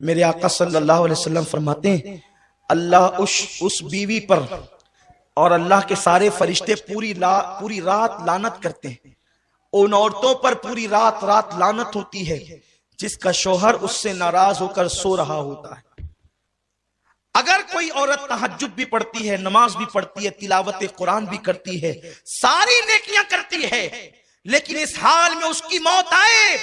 میرے آقا صلی اللہ علیہ وسلم فرماتے ہیں اللہ اس بیوی پر اور اللہ کے سارے فرشتے پوری رات لعنت کرتے ہیں، ان عورتوں پر پوری رات لعنت ہوتی ہے جس کا شوہر اس سے ناراض ہو کر سو رہا ہوتا ہے۔ اگر کوئی عورت تہجد بھی پڑھتی ہے، نماز بھی پڑھتی ہے، تلاوت قرآن بھی کرتی ہے، ساری نیکیاں کرتی ہے، لیکن اس حال میں اس کی موت آئے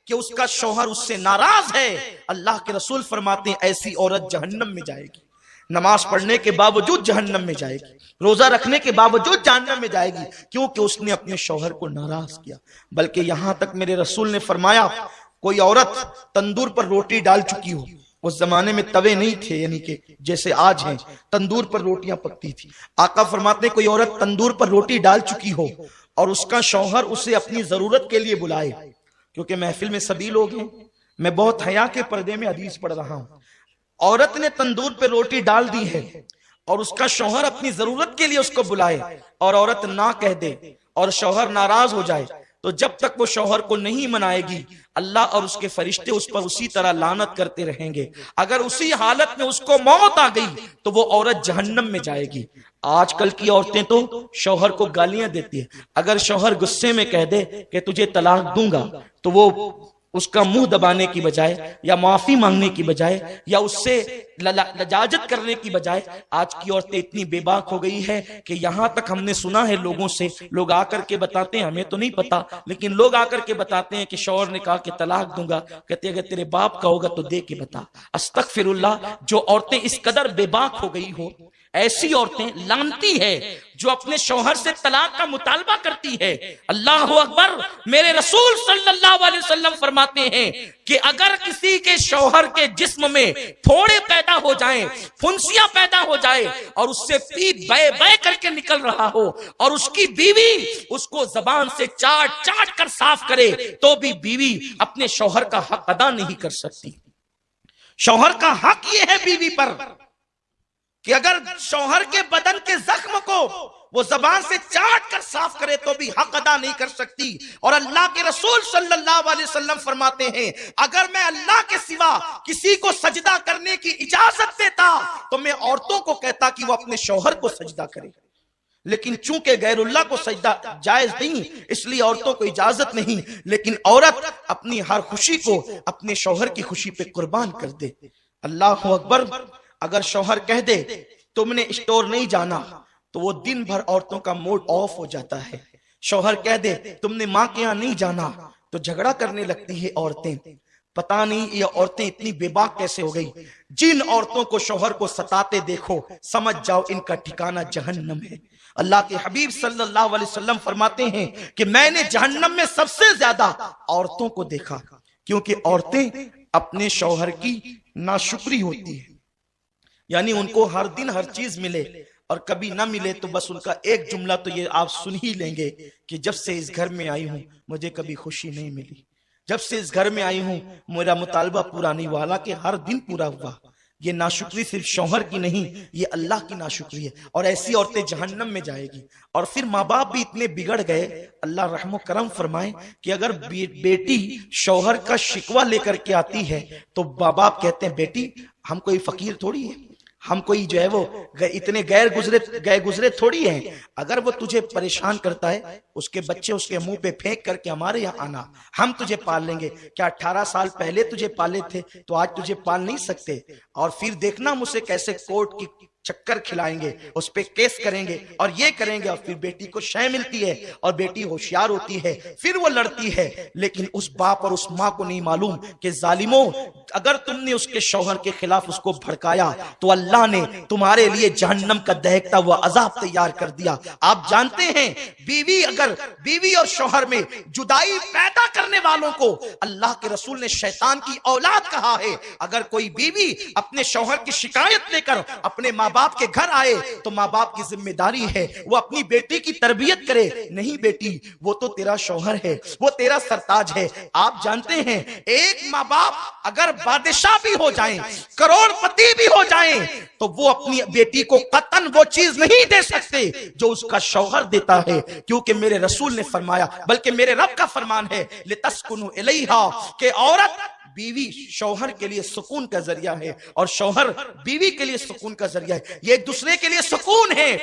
کہ اس کا شوہر اس سے ناراض ہے، اللہ کے رسول فرماتے ہیں ایسی عورت جہنم میں جائے گی، نماز پڑھنے کے باوجود جہنم میں جائے گی، روزہ رکھنے کے باوجود جہنم میں جائے گی، کیونکہ اس نے اپنے شوہر کو ناراض کیا۔ بلکہ یہاں تک میرے رسول نے فرمایا کوئی عورت تندور پر روٹی ڈال چکی ہو، اس زمانے میں توے نہیں تھے یعنی کہ جیسے آج ہیں، تندور پر روٹیاں پکتی تھی، آقا فرماتے ہیں کوئی عورت تندور پر روٹی ڈال چکی ہو اور اس کا شوہر اسے اپنی ضرورت کے لیے بلائے، کیونکہ محفل میں سبھی لوگ ہیں، میں بہت حیا کے پردے میں حدیث پڑھ رہا ہوں، عورت نے تندور پہ روٹی ڈال دی ہے اور اس کا شوہر اپنی ضرورت کے لیے اس کو بلائے اور عورت نہ کہہ دے اور شوہر ناراض ہو جائے، تو جب تک وہ شوہر کو نہیں منائے گی اللہ اور اس کے فرشتے اس پر اسی طرح لعنت کرتے رہیں گے۔ اگر اسی حالت میں اس کو موت آ گئی تو وہ عورت جہنم میں جائے گی۔ آج کل کی عورتیں تو شوہر کو گالیاں دیتی ہیں، اگر شوہر غصے میں کہہ دے کہ تجھے طلاق دوں گا تو وہ اس کا منہ دبانے کی بجائے یا معافی مانگنے کی بجائے یا اس سے لجاجت کرنے کی بجائے، آج کی عورتیں اتنی بے باک ہو گئی ہے کہ یہاں تک ہم نے سنا ہے لوگوں سے، لوگ آ کر کے بتاتے ہیں، ہمیں تو نہیں پتا لیکن لوگ آ کر کے بتاتے ہیں کہ شوہر نے کہا کہ طلاق دوں گا، کہتے اگر تیرے باپ کا ہوگا تو دے کے بتا۔ استغفر اللہ، جو عورتیں اس قدر بے باک ہو گئی ہو، ایسی عورتیں لعنتی ہے جو اپنے شوہر سے طلاق کا مطالبہ کرتی ہے۔ اللہ اکبر، میرے رسول صلی اللہ علیہ وسلم فرماتے ہیں کہ اگر کسی کے شوہر کے جسم میں پھوڑے پیدا ہو جائیں، پھنسیاں پیدا ہو جائے اور اس سے پیپ بے بے کر کے نکل رہا ہو اور اس کی بیوی اس کو زبان سے چاٹ چاٹ کر صاف کرے تو بھی بیوی اپنے شوہر کا حق ادا نہیں کر سکتی۔ شوہر کا حق یہ ہے بیوی پر کہ اگر شوہر کے بدن کے زخم کو وہ زبان سے چاٹ کر صاف کرے تو بھی حق ادا نہیں کر سکتی۔ اور اللہ کے رسول صلی اللہ علیہ وسلم فرماتے ہیں اگر میں اللہ کے سوا کسی کو سجدہ کرنے کی اجازت دیتا تو میں عورتوں کو کہتا کہ وہ اپنے شوہر کو سجدہ کرے، لیکن چونکہ غیر اللہ کو سجدہ جائز نہیں اس لیے عورتوں کو اجازت نہیں، لیکن عورت اپنی ہر خوشی کو اپنے شوہر کی خوشی پہ قربان کر دے۔ اللہ اکبر، اگر شوہر کہہ دے تم نے اسٹور نہیں جانا تو وہ دن بھر عورتوں کا موڈ آف ہو جاتا ہے۔ شوہر کہہ دے تم نے ماں کے یہاں نہیں جانا تو جھگڑا کرنے لگتی ہے عورتیں۔ پتہ نہیں یہ عورتیں اتنی بے باک کیسے ہو گئی۔ جن عورتوں کو شوہر کو ستاتے دیکھو سمجھ جاؤ ان کا ٹھکانہ جہنم ہے۔ اللہ کے حبیب صلی اللہ علیہ وسلم فرماتے ہیں کہ میں نے جہنم میں سب سے زیادہ عورتوں کو دیکھا، کیونکہ عورتیں اپنے شوہر کی ناشکری ہوتی ہیں، یعنی ان کو ہر دن ہر چیز ملے اور کبھی نہ ملے تو بس ان کا ایک جملہ تو یہ آپ سن ہی لیں گے کہ جب سے اس گھر میں آئی ہوں مجھے کبھی خوشی نہیں ملی، جب سے اس گھر میں آئی ہوں میرا مطالبہ پورا نہیں ہوا، حالانکہ ہر دن پورا ہوا۔ یہ ناشکری صرف شوہر کی نہیں، یہ اللہ کی ناشکری ہے، اور ایسی عورتیں جہنم میں جائے گی۔ اور پھر ماں باپ بھی اتنے بگڑ گئے، اللہ رحم و کرم فرمائے کہ اگر بیٹی شوہر کا شکوہ لے کر کے آتی ہے تو ماں باپ کہتے ہیں بیٹی ہم کوئی فقیر تھوڑی ہے، ہم کوئی جو ہے وہ اتنے گئے گزرے تھوڑی ہیں، اگر وہ تجھے پریشان کرتا ہے اس کے بچے اس کے منہ پہ پھینک کر کے ہمارے یہاں آنا، ہم تجھے پال لیں گے۔ کیا 18 سال پہلے تجھے پالے تھے تو آج تجھے پال نہیں سکتے؟ اور پھر دیکھنا ہم اسے کیسے کورٹ کی چکر کھلائیں گے، اس پہ کیس کریں گے اور یہ کریں گے، اور پھر بیٹی کو شے ملتی ہے اور بیٹی ہوشیار ہوتی ہے، پھر وہ لڑتی ہے۔ لیکن اس باپ اور اس ماں کو نہیں معلوم کہ ظالموں اگر تم نے اس کے شوہر کے خلاف اس کو بھڑکایا تو اللہ نے تمہارے لیے جہنم کا دہکتا ہوا عذاب تیار کر دیا۔ آپ جانتے ہیں بیوی اور شوہر میں جدائی پیدا کرنے والوں کو اللہ کے رسول نے شیطان کی اولاد کہا ہے۔ اگر کوئی بیوی اپنے شوہر کی شکایت لے کر اپنے ماں باپ کے گھر آئے تو ماں باپ کی ذمہ داری ہے وہ اپنی بیٹی کی تربیت کرے، نہیں بیٹی وہ تو تیرا شوہر ہے، وہ تیرا سرتاج ہے۔ آپ جانتے ہیں ایک ماں باپ اگر بادشاہ بھی ہو جائیں، کروڑ پتی بھی ہو جائیں تو وہ اپنی بیٹی کو قطعاً وہ چیز نہیں دے سکتے جو اس کا شوہر دیتا ہے، کیونکہ میرے رسول نے فرمایا، بلکہ میرے رب کا فرمان ہے لِتَسْكُنُوا إِلَيْهَا، کہ عورت بیوی شوہر کے لیے سکون کا ذریعہ ہے اور شوہر بیوی کے لیے سکون کا ذریعہ ہے. یہ ایک دوسرے کے لیے سکون ہے.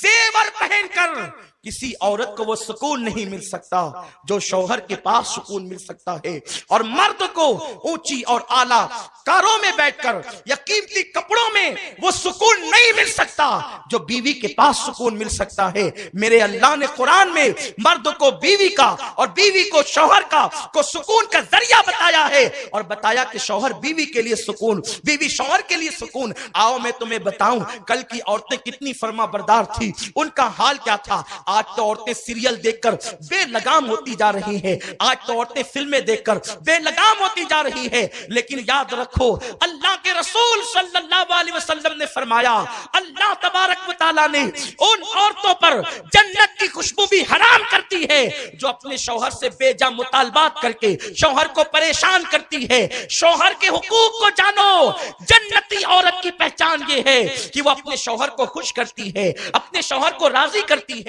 زیور پہن کر کسی عورت کو وہ سکون نہیں مل سکتا جو شوہر کے پاس سکون مل سکتا ہے. اور مرد کو اونچی اور اعلیٰ کاروں میں بیٹھ کر یا قیمتی کپڑوں میں وہ سکون نہیں مل سکتا جو بیوی کے پاس سکون مل سکتا ہے. میرے اللہ نے قرآن میں مرد کو بیوی کا اور بیوی کو شوہر کا کو سکون کا ذریعہ بتایا ہے اور بتایا کہ شوہر بیوی کے لیے سکون, بیوی شوہر کے لیے سکون. آؤ میں تمہیں بتاؤں کل کی عورتیں کتنی فرما بردار تھی, ان کا حال کیا تھا. آج تو عورتیں سیریل دیکھ کر بے لگام ہوتی جا رہی ہیں, آج تو عورتیں فلمیں دیکھ کر بے لگام ہوتی جا رہی ہیں. لیکن یاد رکھو اللہ کے رسول صلی اللہ علیہ وسلم نے فرمایا, اللہ تبارک و تعالیٰ نے ان عورتوں پر جنت کی خوشبو بھی حرام کرتی ہے جو اپنے شوہر سے بے جا مطالبات کر کے شوہر کو پریشان کرتی ہے. شوہر کے حقوق کو جانو. جنتی عورت کی پہچان یہ ہے کہ وہ اپنے شوہر کو خوش کرتی ہے, اپنے شوہر کو راضی کرتی ہے.